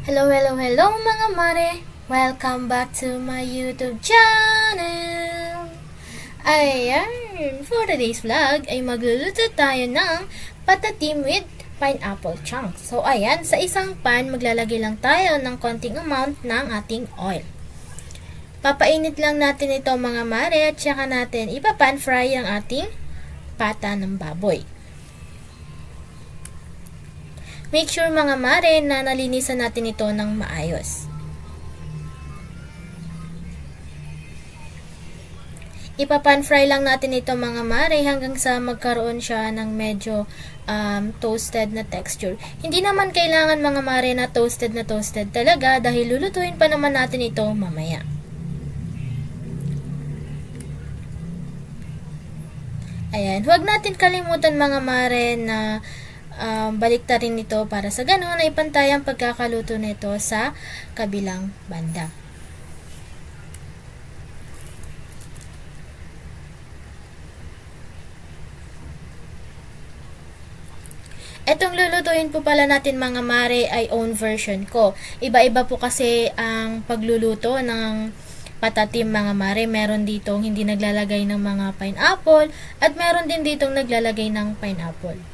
Hello, hello, hello mga mare! Welcome back to my YouTube channel! Ayan! For today's vlog ay magluluto tayo ng patatim with pineapple chunks. So ayan, sa isang pan maglalagay lang tayo ng konting amount ng ating oil. Papainit lang natin ito mga mare at saka natin ipapan fry ang ating pata ng baboy. Make sure mga mare na nalinisan natin ito ng maayos. Ipapan fry lang natin ito mga mare hanggang sa magkaroon siya ng medyo toasted na texture. Hindi naman kailangan mga mare na toasted talaga dahil lulutuin pa naman natin ito mamaya. Ayan, huwag natin kalimutan mga mare na baliktarin ito para sa ganun ay pantay ang pagkakaluto nito sa kabilang banda. Etong lulutuin po pala natin mga mare ay own version ko. Iba-iba po kasi ang pagluluto ng patatim mga mare. Meron ditong hindi naglalagay ng mga pineapple at meron din ditong naglalagay ng pineapple.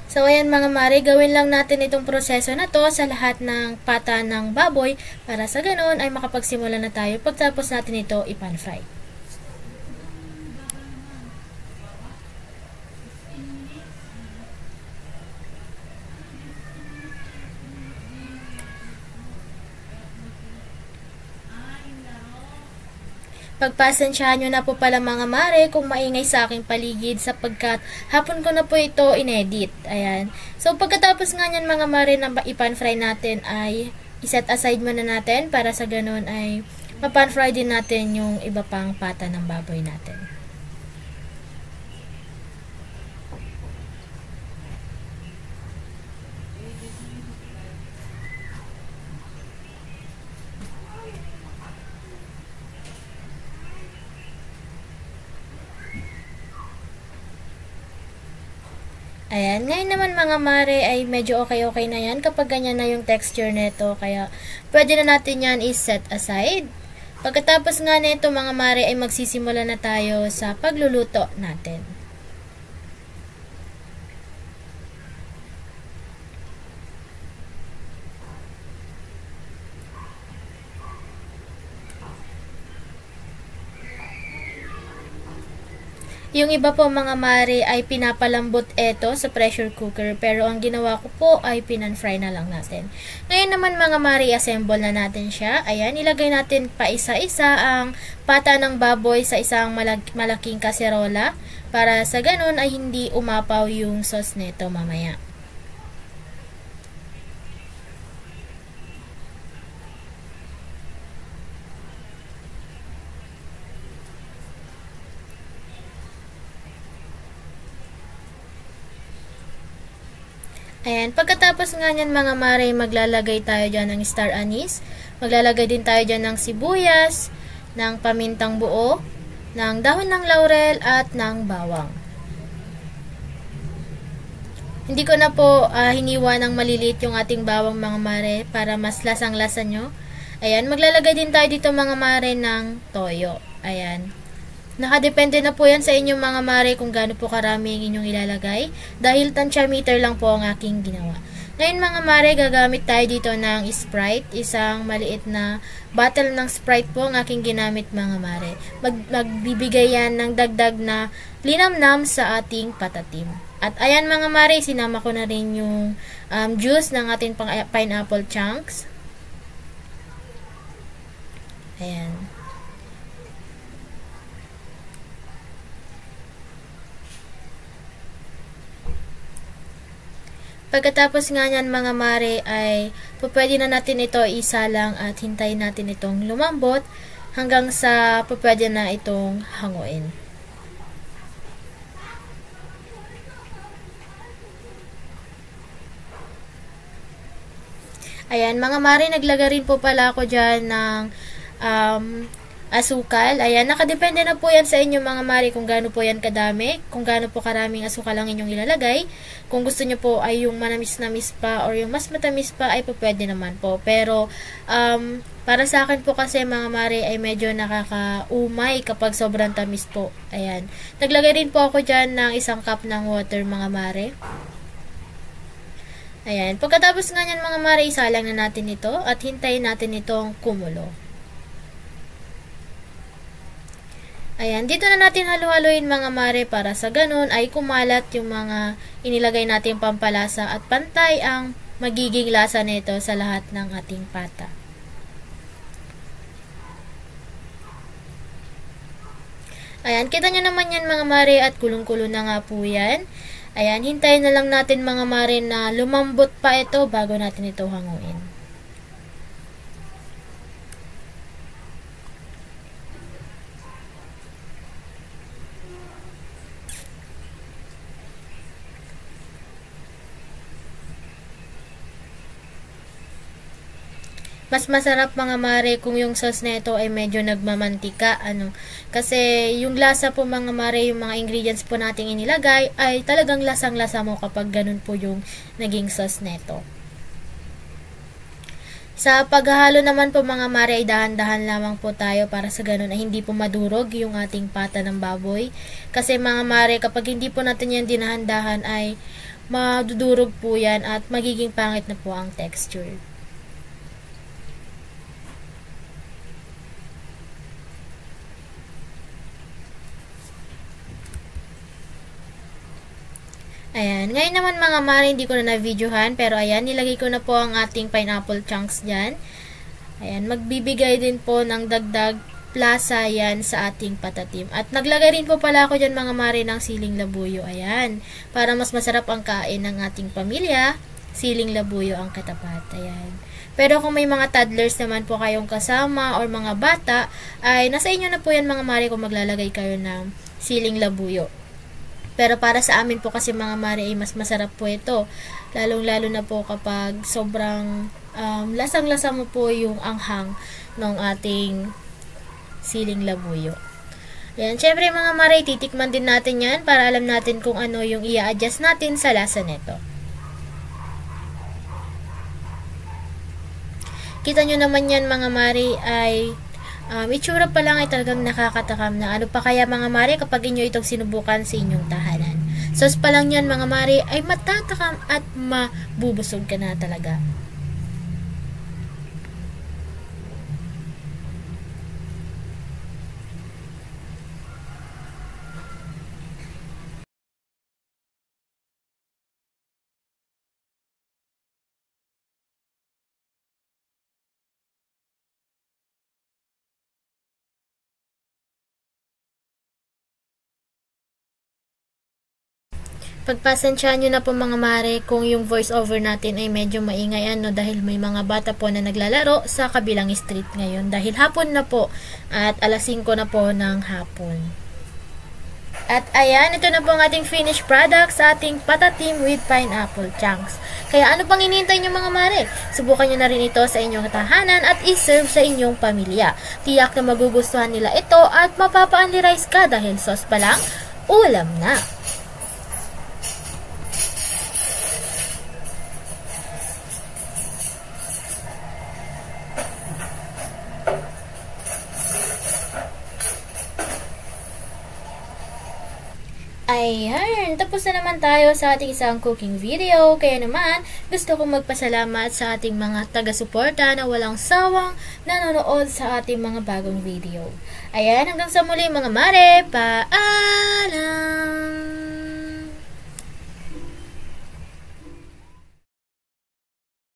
So, ayan mga mare, gawin lang natin itong proseso na to sa lahat ng pata ng baboy para sa ganun ay makapagsimula na tayo pagtapos natin ito ipan fry. Pagpasensyahan nyo na po pala mga mare kung maingay sa aking paligid sapagkat hapon ko na po ito inedit. Ayan. So, pagkatapos nga nyan mga mare na ipan fry natin ay iset aside muna natin para sa ganun ay mapan fry din natin yung iba pang pata ng baboy natin. Ayan, ngayon naman mga mare ay medyo okay na yan kapag ganyan na yung texture nito. Kaya pwede na natin yan i-set aside. Pagkatapos nga nito mga mare ay magsisimula na tayo sa pagluluto natin. Yung iba po mga mare ay pinapalambot ito sa pressure cooker pero ang ginawa ko po ay pinan-fry na lang natin. Ngayon naman mga mare, assemble na natin siya. Ayan, ilagay natin pa isa-isa ang pata ng baboy sa isang malaking kaserola para sa ganun ay hindi umapaw yung sauce nito mamaya. Ayan, pagkatapos nga nyan mga mare, maglalagay tayo dyan ng star anise. Maglalagay din tayo dyan ng sibuyas, ng pamintang buo, ng dahon ng laurel at ng bawang. Hindi ko na po hiniwa ng maliliit yung ating bawang mga mare para mas lasang-lasa nyo. Ayan, maglalagay din tayo dito mga mare ng toyo. Ayan. Nakadepende na po yan sa inyong mga mare kung gaano po karami ang inyong ilalagay. Dahil tansya meter lang po ang aking ginawa. Ngayon mga mare, gagamit tayo dito ng Sprite. Isang maliit na bottle ng Sprite po ang aking ginamit mga mare. Magbibigay yan ng dagdag na linamnam sa ating patatim. At ayan mga mare, sinama ko na rin yung juice ng ating pineapple chunks. Ayan. Pagkatapos nga nyan mga mare ay pwede na natin ito isalang at hintayin natin itong lumambot hanggang sa pwede na itong hanguin. Ayan mga mare, naglaga rin po pala ako dyan ng asukal. Ayan, nakadepende na po yan sa inyo mga mare kung gaano po yan kadami, kung gaano po karaming asukal ang inyong ilalagay. Kung gusto nyo po ay yung manamis-namis pa or yung mas matamis pa ay po pwede naman po. Pero, para sa akin po kasi mga mare ay medyo nakakaumay kapag sobrang tamis po. Ayan. Naglagay rin po ako dyan ng 1 cup ng water mga mare. Ayan. Pagkatapos nga yan mga mare, isalang na natin ito at hintayin natin itong kumulo. Ayan, dito na natin halu-haluin mga mare para sa ganun ay kumalat yung mga inilagay natin pampalasa at pantay ang magiging lasa nito sa lahat ng ating pata. Ayan, kita nyo naman yan mga mare at kulong-kulo na nga po yan. Ayan, hintayin na lang natin mga mare na lumambot pa ito bago natin ito hanguin. Mas masarap mga mare kung yung sauce na ito ay medyo nagmamantika, kasi yung lasa po mga mare, yung mga ingredients po nating inilagay ay talagang lasang-lasa mo kapag ganun po yung naging sauce na ito. Sa paghahalo naman po mga mare ay dahan-dahan lamang po tayo para sa ganun ay hindi po madurog yung ating pata ng baboy. Kasi mga mare, kapag hindi po natin yan dinahan-dahan ay madudurog po yan at magiging pangit na po ang texture. Ayan. Ngayon naman mga mare, hindi ko na na-videohan. Pero ayan, nilagay ko na po ang ating pineapple chunks dyan. Ayan, magbibigay din po ng dagdag lasa yan sa ating patatim. At naglagay rin po pala ako dyan mga mare ng siling labuyo. Ayan, para mas masarap ang kain ng ating pamilya, siling labuyo ang katapat. Ayan. Pero kung may mga toddlers naman po kayong kasama or mga bata, ay nasa inyo na po yan mga mare kung maglalagay kayo ng siling labuyo. Pero para sa amin po kasi mga mare ay mas masarap po ito. Lalong-lalo na po kapag sobrang lasang-lasa mo po yung anghang ng ating siling labuyo. Yan. Syempre mga mare, titikman din natin yan para alam natin kung ano yung i-adjust natin sa lasa nito. Kita nyo naman yan mga mare ay itsura pa lang ay talagang nakakatakam na. Ano pa kaya mga mare kapag inyo itong sinubukan sa inyong tahanan. Sauce pa lang yan mga mare ay matatakam at mabubusog ka na talaga. Pagpasensyahan nyo na po mga mare kung yung voice over natin ay medyo maingay dahil may mga bata po na naglalaro sa kabilang street ngayon dahil hapon na po at alas 5 na po ng hapon. At ayan, ito na po ang ating finished product sa ating patatim with pineapple chunks. Kaya ano pang hinihintay nyo mga mare? Subukan nyo na rin ito sa inyong tahanan at iserve sa inyong pamilya. Tiyak na magugustuhan nila ito at mapapa-unli-rice ka dahil sauce pa lang, ulam na. Ayan, tapos na naman tayo sa ating isang cooking video. Kaya naman, gusto kong magpasalamat sa ating mga taga-suporta na walang sawang nanonood sa ating mga bagong video. Ayan, hanggang sa muli mga mare, paalam!